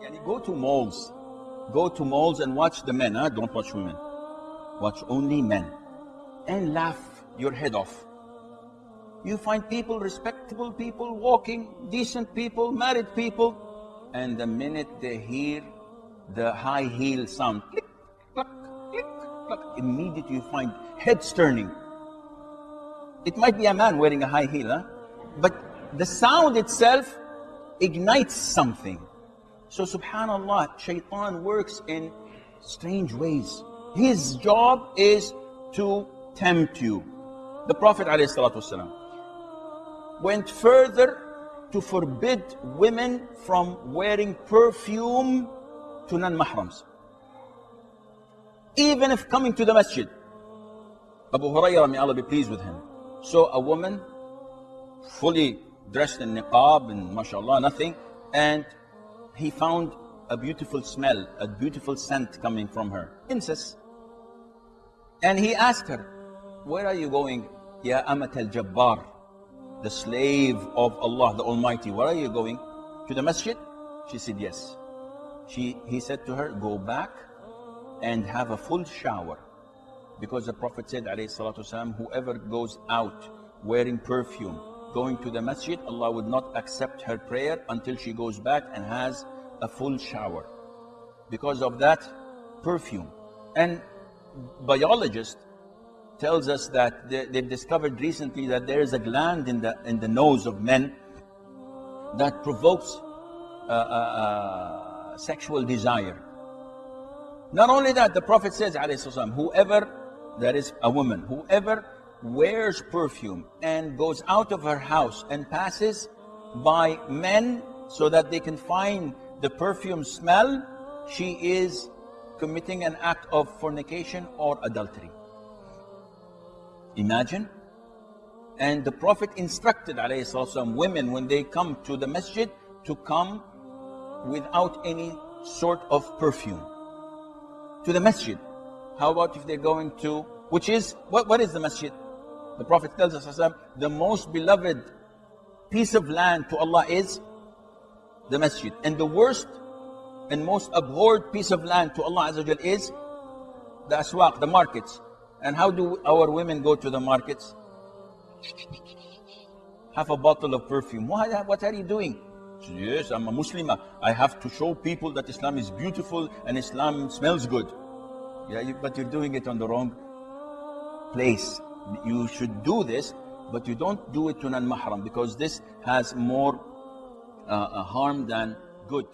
Yani go to malls. Go to malls and watch the men. Huh? Don't watch women. Watch only men. And laugh your head off. You find people, respectable people, walking, decent people, married people, and the minute they hear the high heel sound, click, clack, click, clack, immediately you find heads turning. It might be a man wearing a high heel, huh? But the sound itself ignites something. So subhanallah, shaitan works in strange ways. His job is to tempt you. The Prophet ﷺ went further to forbid women from wearing perfume to non-mahrams. Even if coming to the masjid. Abu Hurairah, may Allah be pleased with him, saw a woman fully dressed in niqab and mashallah, nothing, and he found a beautiful smell, a beautiful scent coming from her, incense. And he asked her, where are you going, Ya Amat al-Jabbar, the slave of Allah the Almighty, where are you going? To the masjid? She said yes. He said to her, go back and have a full shower. Because the Prophet said, alayhi salatu wasalam, whoever goes out wearing perfume, going to the masjid, Allah would not accept her prayer until she goes back and has a full shower. Because of that perfume. And biologists tells us that they've discovered recently that there is a gland in the nose of men that provokes sexual desire. Not only that, the Prophet says, alayhi salam, whoever, that is a woman, whoever wears perfume and goes out of her house and passes by men so that they can find the perfume smell, she is committing an act of fornication or adultery. Imagine. And the Prophet instructed alayhi salatu women when they come to the masjid to come without any sort of perfume to the masjid. How about if they're going to, which is, what is the masjid? The Prophet tells us, the most beloved piece of land to Allah is the masjid. And the worst and most abhorred piece of land to Allah Azza wa Jal is the aswaq, the markets. And how do our women go to the markets? Have a bottle of perfume. What are you doing? She says, yes, I'm a Muslimah. I have to show people that Islam is beautiful and Islam smells good. Yeah, but you're doing it on the wrong place. You should do this, but you don't do it to non-mahram, because this has more harm than good.